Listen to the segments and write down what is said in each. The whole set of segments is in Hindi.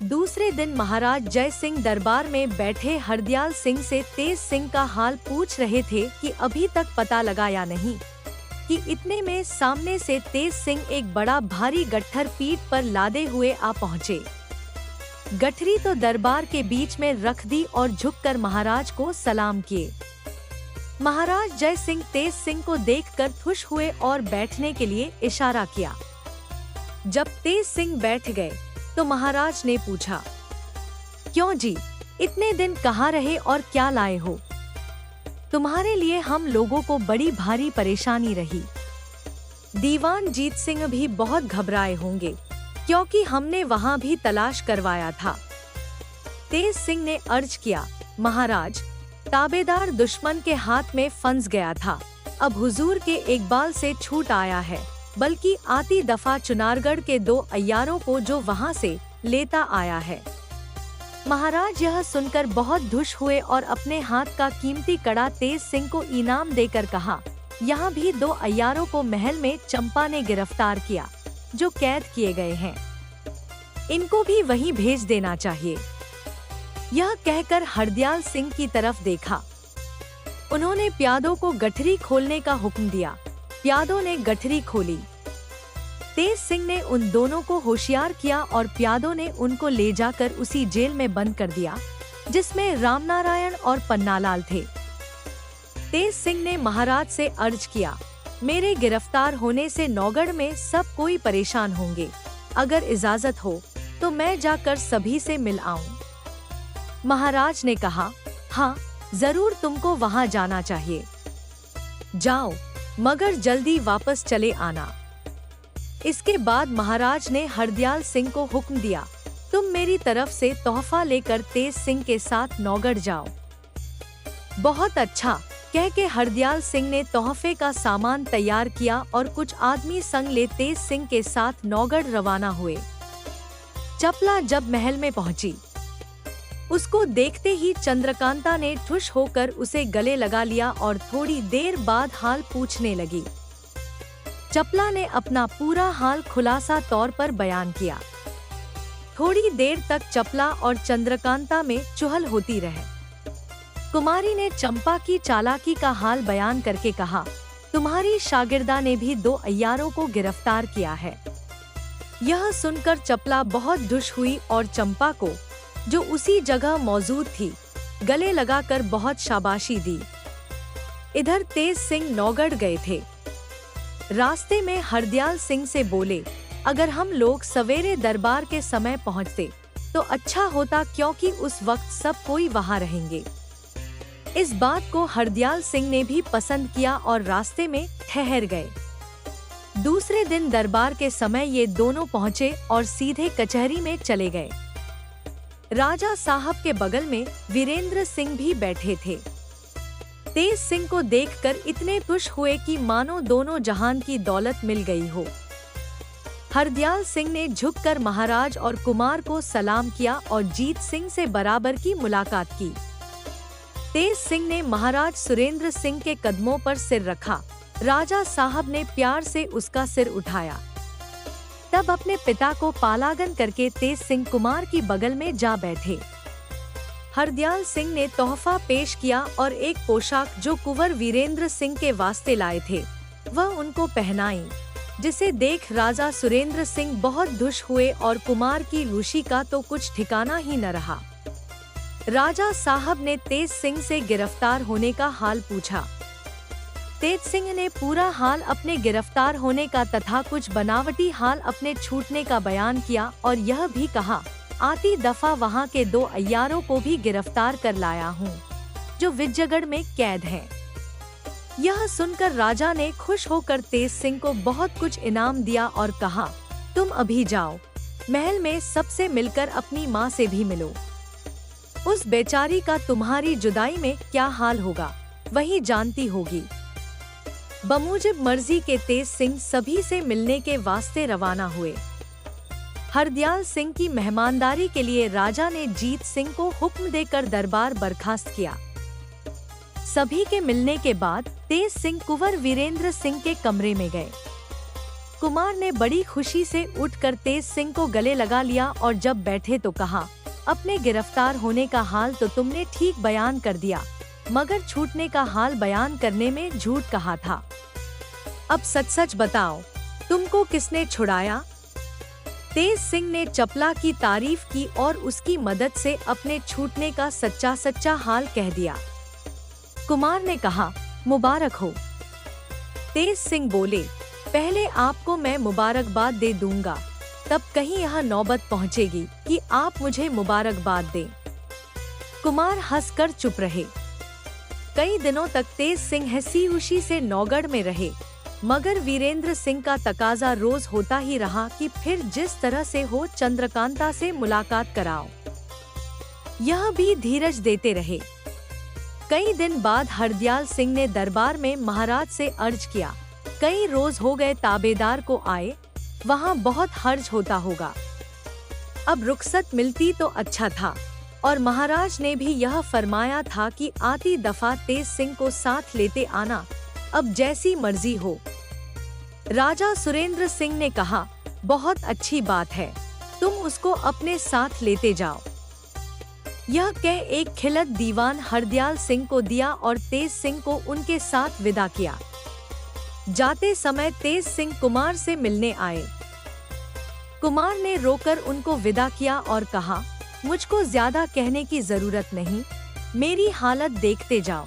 दूसरे दिन महाराज जय सिंह दरबार में बैठे हरदयाल सिंह से तेज सिंह का हाल पूछ रहे थे कि अभी तक पता लगा या नहीं कि इतने में सामने से तेज सिंह एक बड़ा भारी गट्ठर पीठ पर लादे हुए आ पहुँचे। गठरी तो दरबार के बीच में रख दी और झुककर महाराज को सलाम किए। महाराज जय सिंह तेज सिंह को देखकर खुश हुए और बैठने के लिए इशारा किया। जब तेज सिंह बैठ गए तो महाराज ने पूछा, क्यों जी, इतने दिन कहाँ रहे और क्या लाए हो? तुम्हारे लिए हम लोगों को बड़ी भारी परेशानी रही। दीवान जीत सिंह भी बहुत घबराए होंगे क्योंकि हमने वहाँ भी तलाश करवाया था। तेज सिंह ने अर्ज किया, महाराज, ताबेदार दुश्मन के हाथ में फंस गया था, अब हुजूर के इकबाल से छूट आया है, बल्कि आती दफा चुनारगढ़ के 2 अय्यारों को जो वहाँ से लेता आया है। महाराज यह सुनकर बहुत खुश हुए और अपने हाथ का कीमती कड़ा तेज सिंह को इनाम देकर कहा, यहाँ भी 2 अय्यारों को महल में चंपा ने गिरफ्तार किया जो कैद किए गए हैं, इनको भी वहीं भेज देना चाहिए। यह कहकर हरदयाल सिंह की तरफ देखा। उन्होंने प्यादों को गठरी खोलने का हुक्म दिया। प्यादों ने गठरी खोली। तेज सिंह ने उन दोनों को होशियार किया और प्यादों ने उनको ले जाकर उसी जेल में बंद कर दिया जिसमें रामनारायण और पन्नालाल थे। तेज सिंह ने महाराज से अर्ज किया, मेरे गिरफ्तार होने से नौगढ़ में सब कोई परेशान होंगे, अगर इजाजत हो तो मैं जाकर सभी से मिल आऊं। महाराज ने कहा, हाँ जरूर, तुमको वहां जाना चाहिए। जाओ, मगर जल्दी वापस चले आना। इसके बाद महाराज ने हरदयाल सिंह को हुक्म दिया, तुम मेरी तरफ से तोहफा लेकर तेज सिंह के साथ नौगढ़ जाओ। बहुत अच्छा कह के हरदयाल सिंह ने तोहफे का सामान तैयार किया और कुछ आदमी संग ले तेज सिंह के साथ नौगढ़ रवाना हुए। चपला जब महल में पहुंची, उसको देखते ही चंद्रकांता ने खुश होकर उसे गले लगा लिया और थोड़ी देर बाद हाल पूछने लगी। चपला ने अपना पूरा हाल खुलासा तौर पर बयान किया। थोड़ी देर तक चपला और चंद्रकांता में चुहल होती रहे। कुमारी ने चंपा की चालाकी का हाल बयान करके कहा, तुम्हारी शागिर्दा ने भी 2 अय्यारों को गिरफ्तार किया है। यह सुनकर चपला बहुत खुश हुई और चंपा को, जो उसी जगह मौजूद थी, गले लगाकर बहुत शाबाशी दी। इधर तेज सिंह नौगढ़ गए थे। रास्ते में हरदयाल सिंह से बोले, अगर हम लोग सवेरे दरबार के समय पहुंचते तो अच्छा होता, क्योंकि उस वक्त सब कोई वहां रहेंगे। इस बात को हरदयाल सिंह ने भी पसंद किया और रास्ते में ठहर गए। दूसरे दिन दरबार के समय ये दोनों पहुंचे और सीधे कचहरी में चले गए। राजा साहब के बगल में वीरेंद्र सिंह भी बैठे थे। तेज सिंह को देखकर इतने खुश हुए कि मानो दोनों जहान की दौलत मिल गई हो। हरदयाल सिंह ने झुककर महाराज और कुमार को सलाम किया और जीत सिंह से बराबर की मुलाकात की। तेज सिंह ने महाराज सुरेंद्र सिंह के कदमों पर सिर रखा। राजा साहब ने प्यार से उसका सिर उठाया। तब अपने पिता को पालागन करके तेज सिंह कुमार की बगल में जा बैठे। हरदयाल सिंह ने तोहफा पेश किया और एक पोशाक जो कुंवर वीरेंद्र सिंह के वास्ते लाए थे वह उनको पहनाई, जिसे देख राजा सुरेंद्र सिंह बहुत खुश हुए और कुमार की रुचि का तो कुछ ठिकाना ही न रहा। राजा साहब ने तेज सिंह से गिरफ्तार होने का हाल पूछा। तेज सिंह ने पूरा हाल अपने गिरफ्तार होने का तथा कुछ बनावटी हाल अपने छूटने का बयान किया और यह भी कहा, आती दफा वहां के 2 अय्यारों को भी गिरफ्तार कर लाया हूं, जो विजयगढ़ में कैद हैं। यह सुनकर राजा ने खुश होकर तेज सिंह को बहुत कुछ इनाम दिया और कहा, तुम अभी जाओ, महल में सबसे मिलकर अपनी माँ से भी मिलो। उस बेचारी का तुम्हारी जुदाई में क्या हाल होगा वही जानती होगी। बमूजिब मर्जी के तेज सिंह सभी से मिलने के वास्ते रवाना हुए। हरदयाल सिंह की मेहमानदारी के लिए राजा ने जीत सिंह को हुक्म देकर दरबार बर्खास्त किया। सभी के मिलने के बाद तेज सिंह कुंवर वीरेंद्र सिंह के कमरे में गए। कुमार ने बड़ी खुशी से उठकर तेज सिंह को गले लगा लिया और जब बैठे तो कहा, अपने गिरफ्तार होने का हाल तो तुमने ठीक बयान कर दिया, मगर छूटने का हाल बयान करने में झूठ कहा था। अब सच सच बताओ, तुमको किसने छुड़ाया? तेज सिंह ने चपला की तारीफ की और उसकी मदद से अपने छूटने का सच्चा सच्चा हाल कह दिया। कुमार ने कहा, मुबारक हो। तेज सिंह बोले, पहले आपको मैं मुबारकबाद दे दूंगा, तब कहीं यह नौबत पहुंचेगी कि आप मुझे मुबारकबाद दें। कुमार हंसकर चुप रहे। कई दिनों तक तेज सिंह हंसी खुशी से नौगढ़ में रहे, मगर वीरेंद्र सिंह का तकाजा रोज होता ही रहा कि फिर जिस तरह से हो चंद्रकांता से मुलाकात कराओ। यह भी धीरज देते रहे। कई दिन बाद हरदयाल सिंह ने दरबार में महाराज से अर्ज किया, कई रोज हो गए ताबेदार को आए, वहाँ बहुत हर्ज होता होगा, अब रुखसत मिलती तो अच्छा था। और महाराज ने भी यह फरमाया था कि आती दफा तेज सिंह को साथ लेते आना, अब जैसी मर्जी हो। राजा सुरेंद्र सिंह ने कहा, बहुत अच्छी बात है, तुम उसको अपने साथ लेते जाओ। यह कह एक खिलत दीवान हरदयाल सिंह को दिया और तेज सिंह को उनके साथ विदा किया। जाते समय तेज सिंह कुमार से मिलने आए। कुमार ने रोकर उनको विदा किया और कहा, मुझको ज्यादा कहने की जरूरत नहीं, मेरी हालत देखते जाओ।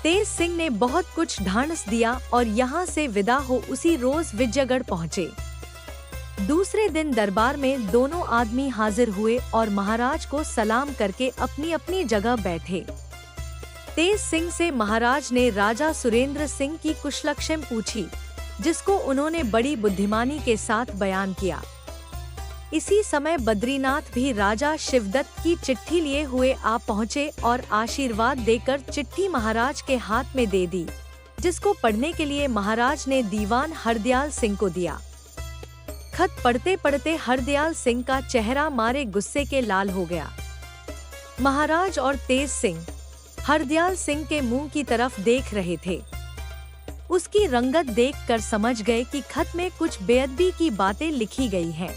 तेज सिंह ने बहुत कुछ ढांढस दिया और यहाँ से विदा हो उसी रोज विजयगढ़ पहुँचे। दूसरे दिन दरबार में दोनों आदमी हाजिर हुए और महाराज को सलाम करके अपनी अपनी जगह बैठे। तेज सिंह से महाराज ने राजा सुरेंद्र सिंह की कुशलक्षेम पूछी, जिसको उन्होंने बड़ी बुद्धिमानी के साथ बयान किया। इसी समय बद्रीनाथ भी राजा शिवदत्त की चिट्ठी लिए हुए आ पहुँचे और आशीर्वाद देकर चिट्ठी महाराज के हाथ में दे दी, जिसको पढ़ने के लिए महाराज ने दीवान हरदयाल सिंह को दिया। खत पढ़ते पढ़ते हरदयाल सिंह का चेहरा मारे गुस्से के लाल हो गया। महाराज और तेज सिंह हरदयाल सिंह के मुंह की तरफ देख रहे थे। उसकी रंगत देखकर समझ गए कि खत में कुछ बेअदबी की बातें लिखी गई हैं।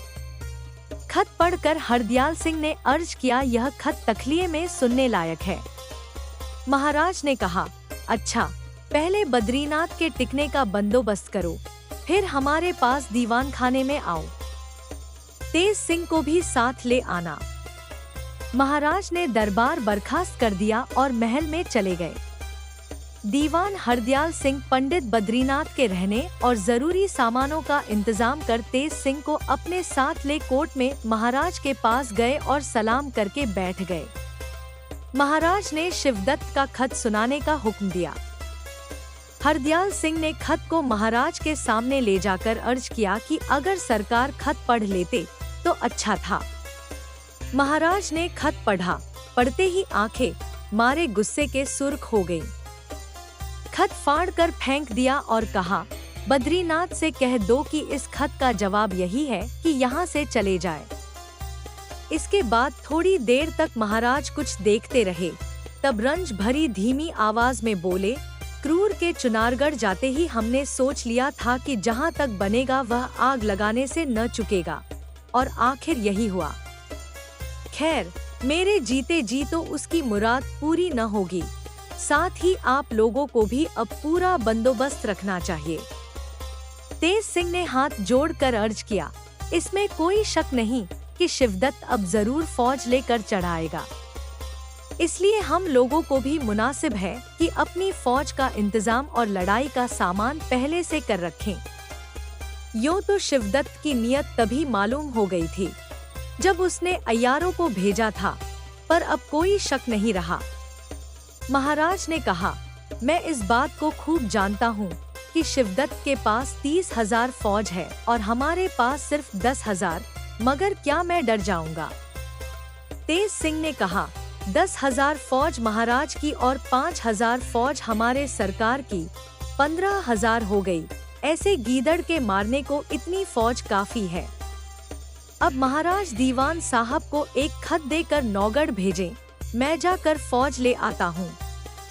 खत पढ़कर हरदयाल सिंह ने अर्ज किया, यह खत तखलिए में सुनने लायक है। महाराज ने कहा, अच्छा, पहले बद्रीनाथ के टिकने का बंदोबस्त करो, फिर हमारे पास दीवान खाने में आओ। तेज सिंह को भी साथ ले आना। महाराज ने दरबार बर्खास्त कर दिया और महल में चले गए। दीवान हरदयाल सिंह पंडित बद्रीनाथ के रहने और जरूरी सामानों का इंतजाम कर तेज सिंह को अपने साथ ले कोर्ट में महाराज के पास गए और सलाम करके बैठ गए। महाराज ने शिवदत्त का खत सुनाने का हुक्म दिया। हरदयाल सिंह ने खत को महाराज के सामने ले जाकर अर्ज किया कि अगर सरकार खत पढ़ लेते तो अच्छा था। महाराज ने खत पढ़ा, पढ़ते ही आंखें मारे गुस्से के सुर्ख हो गईं। खत फाड़कर फेंक दिया और कहा, बद्रीनाथ से कह दो कि इस खत का जवाब यही है कि यहाँ से चले जाए। इसके बाद थोड़ी देर तक महाराज कुछ देखते रहे, तब रंज भरी धीमी आवाज में बोले, क्रूर के चुनारगढ़ जाते ही हमने सोच लिया था कि जहाँ तक बनेगा वह आग लगाने से न चुकेगा, और आखिर यही हुआ। खैर, मेरे जीते जी तो उसकी मुराद पूरी न होगी। साथ ही आप लोगों को भी अब पूरा बंदोबस्त रखना चाहिए। तेज सिंह ने हाथ जोड़कर अर्ज किया, इसमें कोई शक नहीं कि शिवदत्त अब जरूर फौज लेकर चढ़ाएगा। इसलिए हम लोगों को भी मुनासिब है कि अपनी फौज का इंतजाम और लड़ाई का सामान पहले से कर रखें। यूं तो शिवदत्त की नियत तभी मालूम हो गई थी जब उसने अय्यारों को भेजा था, पर अब कोई शक नहीं रहा। महाराज ने कहा, मैं इस बात को खूब जानता हूँ कि शिवदत्त के पास 30,000 फौज है और हमारे पास सिर्फ 10,000, मगर क्या मैं डर जाऊंगा? तेज सिंह ने कहा, 10,000 फौज महाराज की और 5,000 फौज हमारे सरकार की, 15,000 हो गई। ऐसे गीदड़ के मारने को इतनी फौज काफी है। अब महाराज दीवान साहब को एक खत देकर नौगढ़ भेजें, मैं जाकर फौज ले आता हूँ।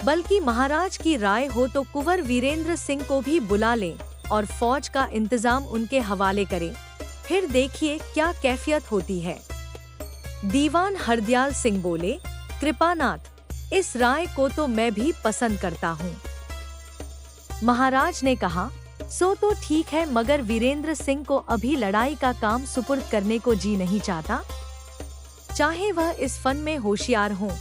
बल्कि महाराज की राय हो तो कुंवर वीरेंद्र सिंह को भी बुला लें और फौज का इंतजाम उनके हवाले करे, फिर देखिए क्या कैफियत होती है। दीवान हरदयाल सिंह बोले, कृपानाथ, इस राय को तो मैं भी पसंद करता हूँ। महाराज ने कहा, सो तो ठीक है, मगर वीरेंद्र सिंह को अभी लड़ाई का काम सुपुर्द करने को जी नहीं चाहता। चाहे वह इस फन में होशियार हो,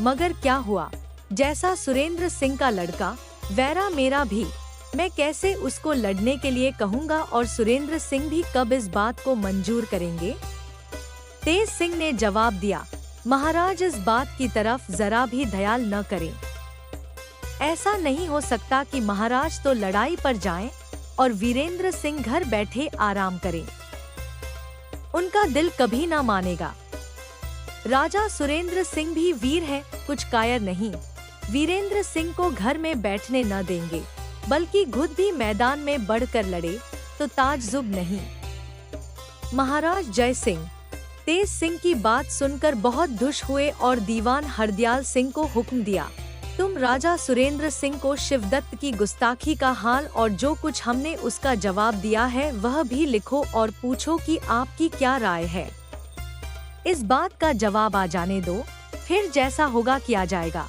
मगर क्या हुआ, जैसा सुरेंद्र सिंह का लड़का वैरा मेरा भी, मैं कैसे उसको लड़ने के लिए कहूँगा, और सुरेंद्र सिंह भी कब इस बात को मंजूर करेंगे। तेज सिंह ने जवाब दिया, महाराज इस बात की तरफ जरा भी ख्याल न करें। ऐसा नहीं हो सकता कि महाराज तो लड़ाई पर जाएं और वीरेंद्र सिंह घर बैठे आराम करें। उनका दिल कभी ना मानेगा। राजा सुरेंद्र सिंह भी वीर है, कुछ कायर नहीं। वीरेंद्र सिंह को घर में बैठने न देंगे, बल्कि खुद भी मैदान में बढ़कर लड़े तो ताज्जुब नहीं। महाराज जय सिंह तेज सिंह की बात सुनकर बहुत दुश हुए और दीवान हरदयाल सिंह को हुक्म दिया, तुम राजा सुरेंद्र सिंह को शिवदत्त की गुस्ताखी का हाल और जो कुछ हमने उसका जवाब दिया है वह भी लिखो और पूछो कि आपकी क्या राय है। इस बात का जवाब आ जाने दो, फिर जैसा होगा किया जाएगा।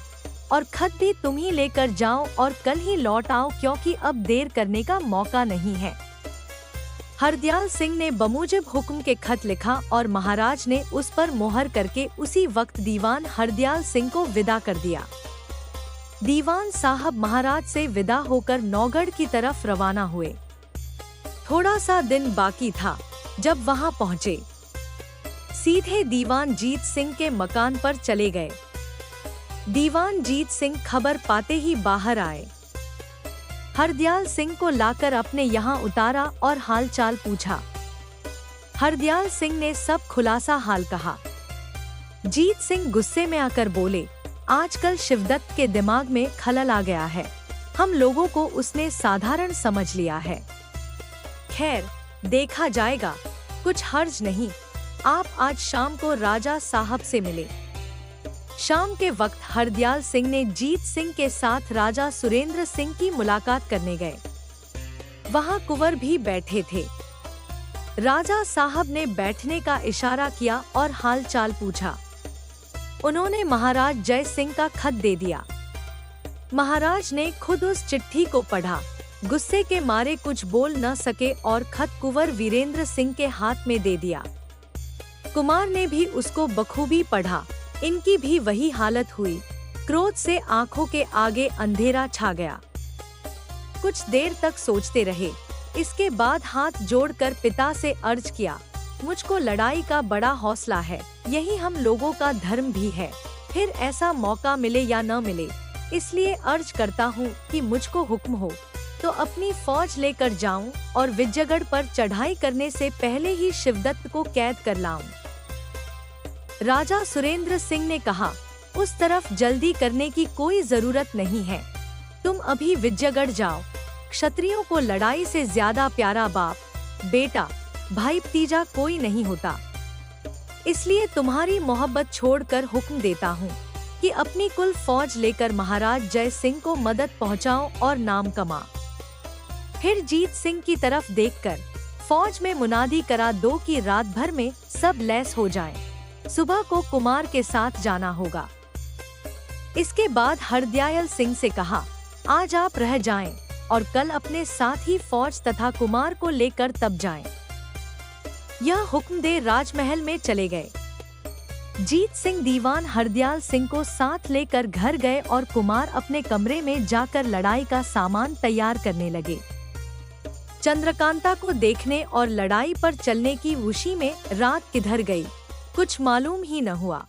और खत भी तुम ही लेकर जाओ और कल ही लौट आओ, क्योंकि अब देर करने का मौका नहीं है। हरदयाल सिंह ने बमूजिब हुक्म के खत लिखा और महाराज ने उस पर मोहर करके उसी वक्त दीवान हरदयाल सिंह को विदा कर दिया। दीवान साहब महाराज से विदा होकर नौगढ़ की तरफ रवाना हुए। थोड़ा सा दिन बाकी था जब वहां पहुंचे। सीधे दीवान जीत सिंह के मकान पर चले गए। दीवान जीत सिंह खबर पाते ही बाहर आए। हरदयाल सिंह को लाकर अपने यहाँ उतारा और हालचाल पूछा। हरदयाल सिंह ने सब खुलासा हाल कहा। जीत सिंह गुस्से में आकर बोले, आजकल शिवदत्त के दिमाग में खलल आ गया है। हम लोगों को उसने साधारण समझ लिया है। खैर, देखा जाएगा, कुछ हर्ज नहीं। आप आज शाम को राजा साहब से मिले। शाम के वक्त हरदयाल सिंह ने जीत सिंह के साथ राजा सुरेंद्र सिंह की मुलाकात करने गए। वहां कुंवर भी बैठे थे। राजा साहब ने बैठने का इशारा किया और हालचाल पूछा। उन्होंने महाराज जय सिंह का खत दे दिया। महाराज ने खुद उस चिट्ठी को पढ़ा, गुस्से के मारे कुछ बोल न सके और खत कुंवर वीरेंद्र सिंह के हाथ में दे दिया। कुमार ने भी उसको बखूबी पढ़ा। इनकी भी वही हालत हुई। क्रोध से आंखों के आगे अंधेरा छा गया। कुछ देर तक सोचते रहे। इसके बाद हाथ जोड़कर पिता से अर्ज किया, मुझको लड़ाई का बड़ा हौसला है, यही हम लोगों का धर्म भी है। फिर ऐसा मौका मिले या न मिले, इसलिए अर्ज करता हूँ कि मुझको हुक्म हो तो अपनी फौज लेकर जाऊं और विजयगढ़ पर चढ़ाई करने से पहले ही शिवदत्त को कैद कर लाऊं। राजा सुरेंद्र सिंह ने कहा, उस तरफ जल्दी करने की कोई जरूरत नहीं है। तुम अभी विजयगढ़ जाओ। क्षत्रियों को लड़ाई से ज्यादा प्यारा बाप, बेटा, भाई भतीजा कोई नहीं होता। इसलिए तुम्हारी मोहब्बत छोड़कर हुक्म देता हूँ कि अपनी कुल फौज लेकर महाराज जय सिंह को मदद पहुँचाओ और नाम कमा। फिर जीत सिंह की तरफ देखकर फौज में मुनादी करा दो कि रात भर में सब लैस हो जाएं। सुबह को कुमार के साथ जाना होगा। इसके बाद हरदयाल सिंह से कहा, आज आप रह जाएं और कल अपने साथ ही फौज तथा कुमार को लेकर तब जाएं। यह हुक्म दे राजमहल में चले गए। जीत सिंह दीवान हरदयाल सिंह को साथ लेकर घर गए और कुमार अपने कमरे में जाकर लड़ाई का सामान तैयार करने लगे। चंद्रकांता को देखने और लड़ाई पर चलने की खुशी में रात किधर गई, कुछ मालूम ही न हुआ।